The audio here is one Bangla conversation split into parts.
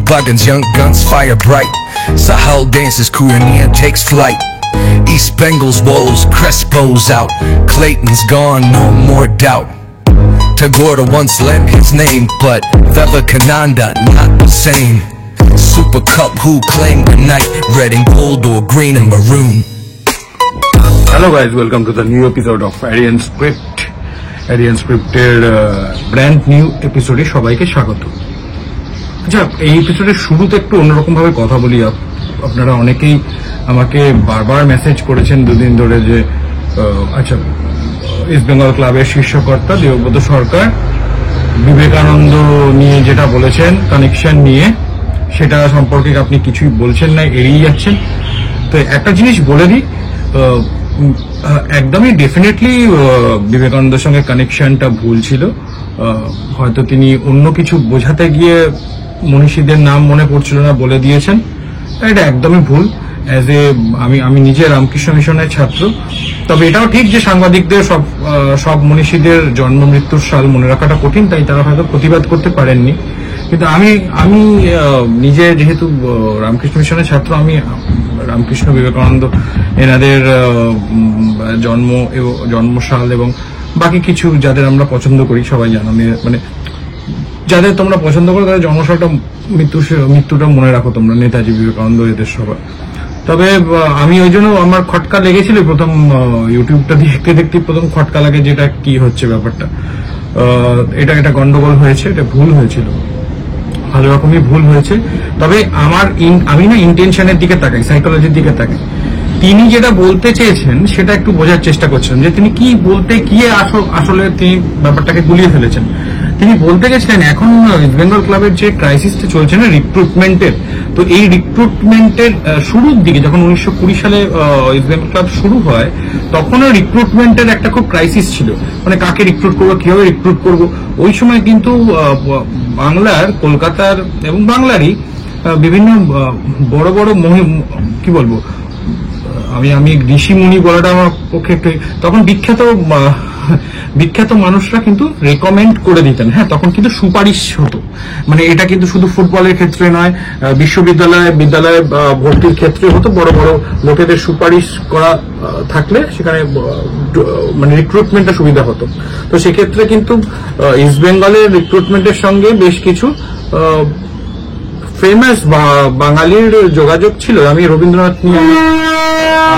Buggins, young guns fire bright. Sahel dances, Korean takes flight. East Bengals, Wolves, Crespo's out. Clayton's gone, no more doubt. Tagore once lent his name, but Vivekananda not the same. Super Cup who claimed the night, red and gold or green and maroon. Hello guys, welcome to the new episode of Aryan Script. Aryan Scripter brand new episode e shobaike shagoto. আচ্ছা, এই এপিসোডের শুরুতে একটু অন্যরকম ভাবে কথা বলি। আপনারা অনেকেই আমাকে বারবার মেসেজ করেছেন দুদিন ধরে যে আচ্ছা, ইস্ট বেঙ্গল ক্লাবের শীর্ষকর্তা দেবব্রত সরকার বিবেকানন্দ নিয়ে যেটা বলেছেন কানেকশন নিয়ে, সেটা সম্পর্কে আপনি কিছুই বলছেন না, এড়িয়ে যাচ্ছেন। তো একটা জিনিস বলে দিই, একদমই ডেফিনেটলি বিবেকানন্দের সঙ্গে কানেকশনটা ভুল ছিল। হয়তো তিনি অন্য কিছু বোঝাতে গিয়ে মনীষীদের নাম মনে পড়ছিল না বলে দিয়েছেন, এটা একদমই ভুল। অ্যাজ এ আমি নিজে রামকৃষ্ণ মিশনের ছাত্র, তবে এটাও ঠিক যে সাংবাদিকদের সব মনীষীদের জন্ম মৃত্যুর সাল মনে রাখাটা কঠিন, তাই তারা হয়তো প্রতিবাদ করতে পারেননি। কিন্তু আমি নিজে যেহেতু রামকৃষ্ণ মিশনের ছাত্র, আমি রামকৃষ্ণ বিবেকানন্দ এনাদের জন্মসাল এবং বাকি কিছু যাদের আমরা পছন্দ করি, সবাই জানো, মানে যাদের তোমরা পছন্দ করো তাদের জন্মসালটা মৃত্যুটা মনে রাখো তোমরা, নেতাজি, বিবেকানন্দ, এদের সবাই। তবে আমি ওই জন্য আমার খটকা লেগেছিল প্রথম ইউটিউবটা দেখতে দেখতে, প্রথম খটকা লাগে যেটা কি হচ্ছে ব্যাপারটা, এটা গন্ডগোল হয়েছে, এটা ভুল হয়েছিল, ভালো রকমই ভুল হয়েছে। তবে আমি না ইন্টেনশনের দিকে তাকাই, সাইকোলজির দিকে তাকাই। তিনি যেটা বলতে চেয়েছেন সেটা একটু বোঝার চেষ্টা করছেন, যে তিনি কি বলতে গিয়ে আসলে তিনি ব্যাপারটাকে গুলিয়ে ফেলেছেন। তিনি বলতে গেছিলেন এখন ইস্ট বেঙ্গল ক্লাবের যে ক্রাইসিসটা চলছে না রিক্রুটমেন্টের, তো এই রিক্রুটমেন্টের শুরুর দিকে যখন 1920 সালে ইস্ট বেঙ্গল ক্লাব শুরু হয়, তখনও রিক্রুটমেন্টের একটা খুব ক্রাইসিস ছিল, মানে কাকে রিক্রুট করবো, কিভাবে রিক্রুট করবো। ওই সময় কিন্তু বাংলার, কলকাতার এবং বাংলারই বিভিন্ন বড় বড় কি বলবো, আমি ঋষি মুনি বলাটা আমার পক্ষে একটু, তখন বিখ্যাত মানুষরা কিন্তু রেকমেন্ড করে দিতেন। হ্যাঁ, তখন কিন্তু সুপারিশ হতো, মানে এটা কিন্তু শুধু ফুটবলের ক্ষেত্রে নয়, বিদ্যালয়ে ভর্তির ক্ষেত্রে হতো। বড় বড় লোকেদের সুপারিশ করা থাকলে সেখানে মানে রিক্রুটমেন্টের সুবিধা হতো। তো সেক্ষেত্রে কিন্তু ইস্ট বেঙ্গলের রিক্রুটমেন্টের সঙ্গে বেশ কিছু ফেমাস বাঙালির যোগাযোগ ছিল। আমি রবীন্দ্রনাথ নিয়ে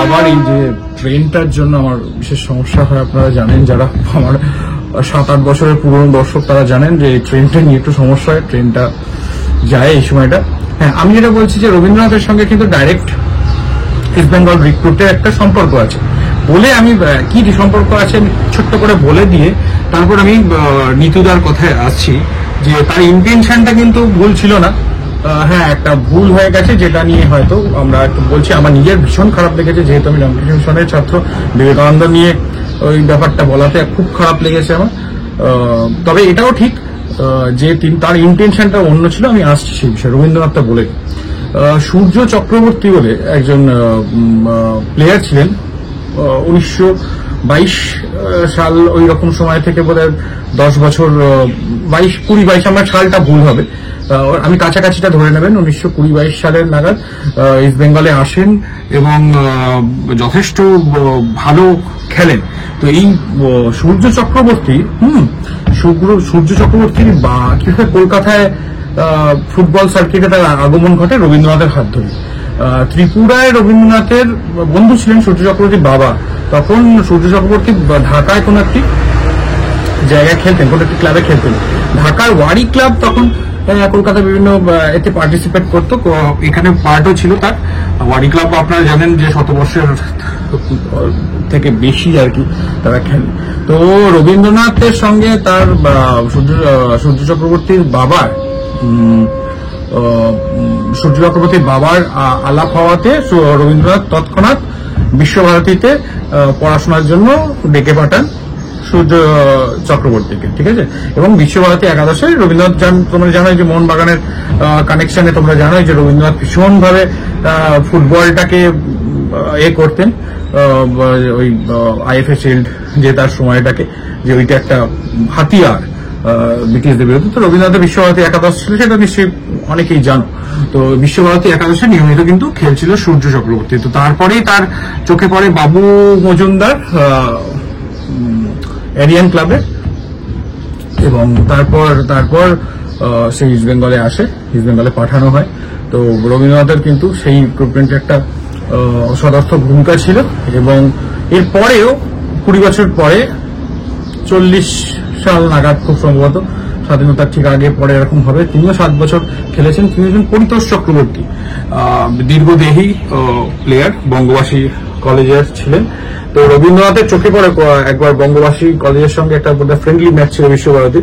আবার এই যে ট্রেনটার জন্য আমার বিশেষ সমস্যা হয়, আপনারা জানেন, যারা আমার 7-8 বছরের পুরনো দর্শক তারা জানেন যে এই ট্রেনটা নিয়ে একটু সমস্যা হয়, ট্রেনটা যায় এই সময়টা। হ্যাঁ, আমি যেটা বলছি যে রবীন্দ্রনাথের সঙ্গে কিন্তু ডাইরেক্ট ইস্ট বেঙ্গল রিক্রুটের একটা সম্পর্ক আছে বলে, আমি কি সম্পর্ক আছে ছোট্ট করে বলে দিয়ে তারপর আমি নিতুদার কথায় আসছি, যে তার ইন্টেনশনটা কিন্তু ভুল ছিল না। হ্যাঁ, একটা ভুল হয়ে গেছে, যেটা নিয়ে হয়তো আমরা একটু বলছি। আমার নিজের ভীষণ খারাপ লেগেছে, যেহেতু আমি রামকৃষ্ণ মিশনের ছাত্র, বিবেকানন্দ নিয়ে ওই ব্যাপারটা বলাতে খুব খারাপ লেগেছে আমার। তবে এটাও ঠিক যে তার ইন্টেনশনটা অন্য ছিল। আমি আসছি সেই বিষয়ে, রবীন্দ্রনাথটা বলে। সূর্য চক্রবর্তী বলে একজন প্লেয়ার ছিলেন, 1922 সাল ওই রকম সময় থেকে বোধহয় 10 বছর, 20 আমার সালটা ভুল হবে, আমি কাছাকাছিটা ধরে নেবেন, 1920-22 সালের নাগাদ ইস্ট বেঙ্গলে আসেন এবং যথেষ্ট ভালো খেলেন। তো এই সূর্য চক্রবর্তীর কিভাবে কলকাতায় ফুটবল সার্কিটে তার আগমন ঘটে রবীন্দ্রনাথের হাত ধরে। ত্রিপুরায় রবীন্দ্রনাথের বন্ধু ছিলেন সূর্য চক্রবর্তীর বাবা। তখন সূর্য চক্রবর্তী ঢাকায় কোন একটি জায়গায় খেলতেন, কোন একটি ক্লাবে খেলতেন। ঢাকার ওয়ারি ক্লাব তখন কলকাতা বিভিন্ন এতে পার্টিসিপেট করতো, এখানে পার্টও ছিল তার। ওয়ারি ক্লাব আপনারা জানেন যে 100 বছরের থেকে বেশি আর কি তারা খেলে। তো রবীন্দ্রনাথের সঙ্গে তার সূর্য চক্রবর্তীর বাবার আলাপ হওয়াতে রবীন্দ্রনাথ তৎক্ষণাৎ বিশ্বভারতীতে পড়াশোনার জন্য ডেকে পাঠান সূর্য চক্রবর্তীকে, ঠিক আছে। এবং বিশ্বভারতী একাদশে রবীন্দ্রনাথ তোমরা জানো যে মোহনবাগানের কানেকশনে, তোমরা জানো যে রবীন্দ্রনাথ ভীষণভাবে ফুটবলটাকে করতেন, ওই আইএফএ শিল্ড যে তার সময়টাকে, যে ওইটা একটা হাতিয়ার ব্রিটিশদের বিরুদ্ধে। তো রবীন্দ্রনাথের বিশ্বভারতী একাদশ ছিল, সেটা নিশ্চয়ই অনেকেই জানো। তো বিশ্বভারতী একাদশে নিয়মিত কিন্তু খেলছিল সূর্য চক্রবর্তী। তো তারপরেই তার চোখে পড়ে বাবু মজুমদার এরিয়ান ক্লাবে, এবং তারপর সে ইস্ট বেঙ্গলে আসে, ইস্ট বেঙ্গলে পাঠানো হয়। তো রবীন্দ্রনাথের কিন্তু সেই রিক্রুটমেন্টে একটা সদর্থক ভূমিকা ছিল, এবং এর পরেও 20 বছর পরে 40 সাল নাগাদ খুব সম্ভবত, স্বাধীনতার ঠিক আগে পরে এরকম হবে, তিনিও 7 বছর খেলেছেন। তিনি একজন পরিতোষ চক্রবর্তী, দীর্ঘদেহী প্লেয়ার, বঙ্গবাসী কলেজের ছিলেন। তো রবীন্দ্রনাথের চোখে পড়ে একবার বঙ্গবাসী কলেজের সঙ্গে একটা ফ্রেন্ডলি ম্যাচ ছিল বিশ্বভারতী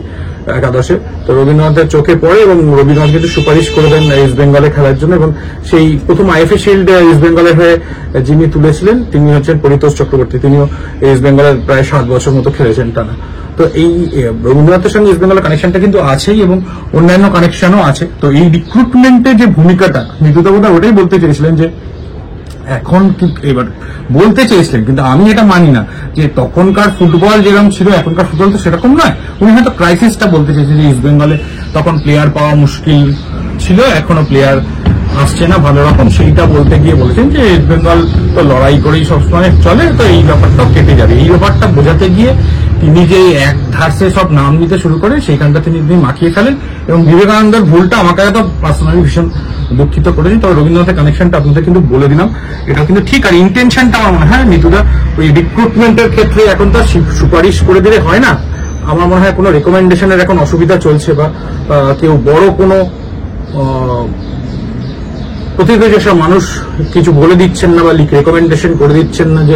একাদশে। তো রবীন্দ্রনাথের চোখে পড়ে এবং রবীন্দ্রনাথ কিন্তু সুপারিশ করে দেন ইস্ট বেঙ্গলে খেলার জন্য, এবং সেই প্রথম আইএফএ শিল্ড ইস্ট বেঙ্গলের হয়ে যিনি তুলেছিলেন তিনি হচ্ছেন পরিতোষ চক্রবর্তী। তিনিও ইস্ট বেঙ্গলের প্রায় 7 বছর মতো খেলেছেন টানা। তো এই রবীন্দ্রনাথের সঙ্গে ইস্ট বেঙ্গলের কানেকশনটা কিন্তু আছেই, এবং অন্যান্য কানেকশনও আছে। তো এই রিক্রুটমেন্টের যে ভূমিকাটা, মৃদুতা বোধহয় ওটাই বলতে চেয়েছিলেন, যে এখন এবার বলতে চেয়েছিলেন, কিন্তু আমি এটা মানি না যে তখনকার ফুটবল যেরকম ছিল এখনকার ফুটবল তো সেরকম নয়। উনি হয়তো ক্রাইসিসটা বলতে চেয়েছেন, যে ইস্ট বেঙ্গলে তখন প্লেয়ার পাওয়া মুশকিল ছিল, এখনো প্লেয়ার আসছে না ভালো রকম, সেইটা বলতে গিয়ে বলেছেন যে ইস্ট বেঙ্গল তো লড়াই করেই সবসময় চলে, তো এই ব্যাপারটাও কেটে যাবে। এই ব্যাপারটা বোঝাতে গিয়ে তিনি যে এক ধারসে সব নাম নিতে শুরু করেন, সেইখানটা তিনি মাখিয়ে ফেলেন, এবং বিবেকানন্দের ভুলটা আমাকে তো পার্সোনালি ভীষণ দুঃখিত করেছি। তবে রবীন্দ্রনাথের কানেকশনটা আপনাদের কিন্তু বলে দিলাম, এটা কিন্তু ঠিক। আর ইন্টেনশনটা আমার মনে হয় নিতুদা ওই রিক্রুটমেন্টের ক্ষেত্রে এখন তো সুপারিশ করে দিলে হয় না। আমার মনে হয় কোনো রেকমেন্ডেশনের এখন অসুবিধা চলছে, বা কেউ বড় কোনো প্রতিনিধি যেসব মানুষ কিছু বলে দিচ্ছেন না বা রেকমেন্ডেশন করে দিচ্ছেন না যে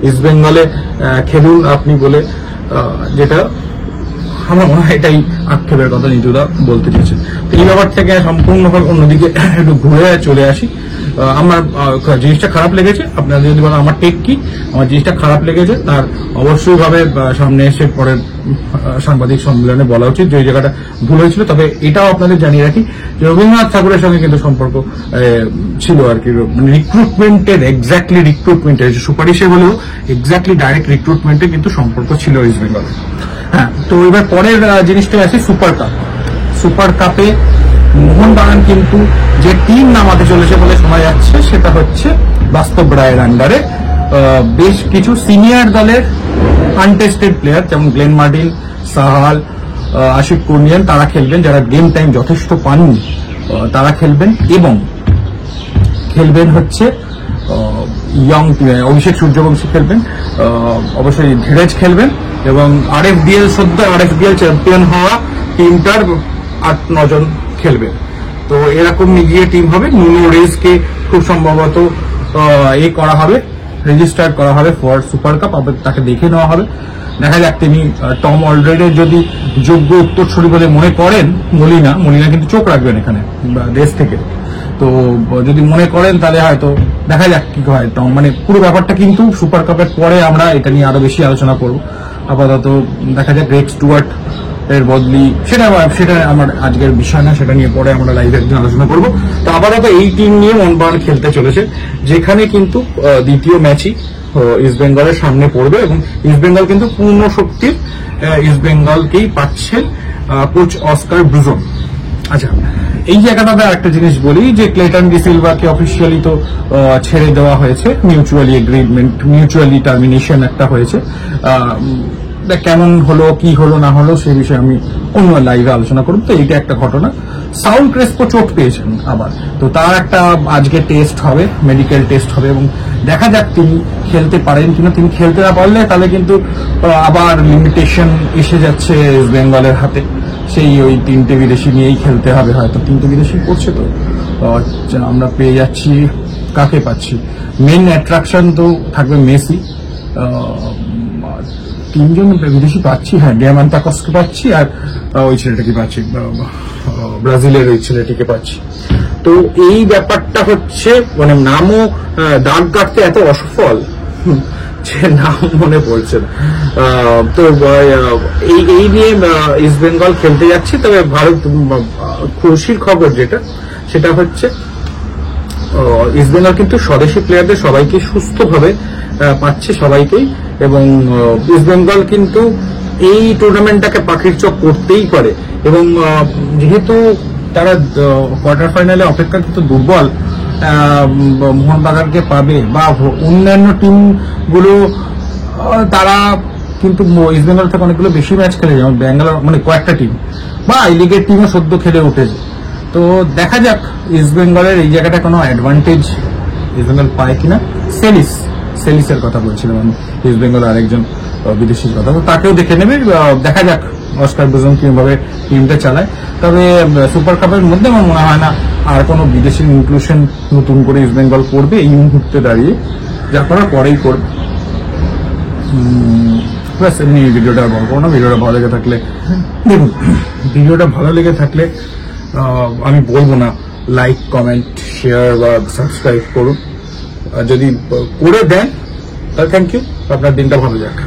ইস্ট বেঙ্গলে খেলুন আপনি বলে, যেটা আমার মনে হয় এটাই আক্ষেপের কথা নিতুদা বলতে চেয়েছেন। এই ব্যাপার থেকে সম্পূর্ণভাবে অন্যদিকে একটু ঘুরে চলে আসি। আমার জিনিসটা খারাপ লেগেছে, আপনারা যদি বলেন আমার টেক কি, আমার জিনিসটা খারাপ লেগেছে, তার অবশ্যই ভাবে সামনে এসে পরের সাংবাদিক সম্মেলনে বলা উচিত যে এই জায়গাটা ভুল হয়েছিল। তবে এটাও আপনাদের জানিয়ে রাখি যে রবীন্দ্রনাথ ঠাকুরের সঙ্গে কিন্তু সম্পর্ক ছিল আর কি, মানে রিক্রুটমেন্টের সুপারিশে হলেও এক্স্যাক্টলি ডাইরেক্ট রিক্রুটমেন্টে কিন্তু সম্পর্ক ছিল ইস্ট বেঙ্গলে। হ্যাঁ, তো এবার পরের জিনিসটা আছে সুপার কাপ। সুপার কাপে মোহনবাগান কিন্তু যে টিম নামাতে চলেছে বলে শোনা যাচ্ছে, সেটা হচ্ছে বাস্তব রায়ের আন্ডারে বেশ কিছু সিনিয়র দলের আনটেস্টেড প্লেয়ার, যেমন গ্লেন মার্টিন, সাহাল, আশিক কুর্নিয়ান, তারা খেলবেন। যারা গেম টাইম যথেষ্ট পাননি তারা খেলবেন, এবং খেলবেন হচ্ছে ইয়ং অভিষেক সূর্যবংশী খেলবেন, অবশ্যই ধীরেজ খেলবেন, এবং আরএফডিএল চ্যাম্পিয়ন হওয়া টিমটার 8-9 জন খেলবে। তো এরকম মিলিয়ে টিম হবে। নুনো রেসকে খুব সম্ভবত করা হবে, রেজিস্টার করা হবে ফর সুপার কাপ, তাকে দেখে নেওয়া হবে। দেখা যাক তিনি টম অলরেডের যদি যোগ্য উত্তরসূরি বলে মনে করেন, মলিনা কিন্তু চোখ রাখবেন এখানে দেশ থেকে। তো যদি মনে করেন তাহলে হয়তো দেখা যাক কি হয়। মানে পুরো ব্যাপারটা কিন্তু সুপার কাপের পরে আমরা এটা নিয়ে আরো বেশি আলোচনা করব। আপাতত দেখা যাক রেক্স স্টুয়ার্ট এর বদলি, সেটা আমার আজকের বিষয় না, সেটা নিয়ে পরে আমরা লাইভে একদিন আলোচনা করব। তো আপাতত এই টিম নিয়ে মোহনবাগান খেলতে চলেছে, যেখানে কিন্তু দ্বিতীয় ম্যাচই ইস্ট বেঙ্গলের সামনে পড়বে, এবং ইস্ট বেঙ্গল কিন্তু পূর্ণ শক্তির ইস্ট বেঙ্গলকেই পাচ্ছে কোচ অস্কার ব্রুজন। আচ্ছা, এই জায়গাটাতে একটা জিনিস বলি যে ক্লেটন ডি সিলভাকে অফিসিয়ালি তো ছেড়ে দেওয়া হয়েছে, মিউচুয়ালি টার্মিনেশন একটা হয়েছে। কেমন হলো, কি হলো না হলো সেই বিষয়ে আমি অন্য লাইভে আলোচনা করব। তো এইটা একটা ঘটনা। সাউল ক্রেসপো চোট পেয়েছেন আবার, তো তার একটা আজকে টেস্ট হবে, মেডিকেল টেস্ট হবে, এবং দেখা যাক তিনি খেলতে পারেন কিনা। তিনি খেলতে না পারলে তাহলে কিন্তু আবার লিমিটেশন এসে যাচ্ছে ইস্ট বেঙ্গলের হাতে, সেই ওই 3টে বিদেশি নিয়েই খেলতে হবে। হয়তো 3টে বিদেশি করছে, তো আমরা পেয়ে যাচ্ছি, কাকে পাচ্ছি, মেন অ্যাট্রাকশন তো থাকবে মেসি, 3 জন বিদেশি পাচ্ছি, হ্যাঁ ডিয়ামান্তাকসকে পাচ্ছি, আর ওই ছেলেটাকে পাচ্ছি, ব্রাজিলের ওই ছেলেটিকে পাচ্ছি। তো এই ব্যাপারটা হচ্ছে মানে নামও দাগ কাটতে এত অসফল যে নাম মনে পড়ছে না। তো এই নিয়ে ইস্ট বেঙ্গল খেলতে যাচ্ছে। তবে ভারত খুশির খবর যেটা, সেটা হচ্ছে ইস্ট বেঙ্গল কিন্তু স্বদেশি প্লেয়ারদের সবাইকে সুস্থভাবে পাচ্ছে, সবাইকেই, এবং ইস্ট বেঙ্গল কিন্তু এই টুর্নামেন্টটাকে পাখির চোখ করতেই পারে। এবং যেহেতু তারা কোয়ার্টার ফাইনালে অপেক্ষাকৃত দুর্বল, মোহনবাগানকে পাবে বা অন্যান্য টিমগুলো তারা কিন্তু ইস্ট বেঙ্গল থেকে অনেকগুলো বেশি ম্যাচ খেলে, যেমন ব্যাঙ্গালোর মানে কয়েকটা টিম বা এই লিগের টিমও সদ্য খেলে উঠেছে। তো দেখা যাক ইস্ট বেঙ্গলের এই জায়গাটা কোনো অ্যাডভান্টেজ ইস্ট বেঙ্গল পায় কিনা। সেলিসের কথা বলছিলাম আমি, ইস্ট বেঙ্গল আরেকজন বিদেশির কথা, তো তাকেও দেখে নেবে। দেখা যাক অস্কার ব্রুজন কিভাবে টিমটা চালায়। তবে সুপার কাপের মধ্যে আমার মনে হয় না আর কোনো বিদেশি ইনক্লুশন নতুন করে ইস্ট বেঙ্গল করবে এই মুহূর্তে দাঁড়িয়ে, যা করার পরেই করবে। প্লাস এমনি ভিডিওটা বড় করো না, ভিডিওটা ভালো লেগে থাকলে দেখুন, ভিডিওটা ভালো লেগে থাকলে আমি বলবো না লাইক, কমেন্ট, শেয়ার বা সাবস্ক্রাইব করুন। যদি করে দেন তাহলে থ্যাংক ইউ, আপনার দিনটা ভালো যাক।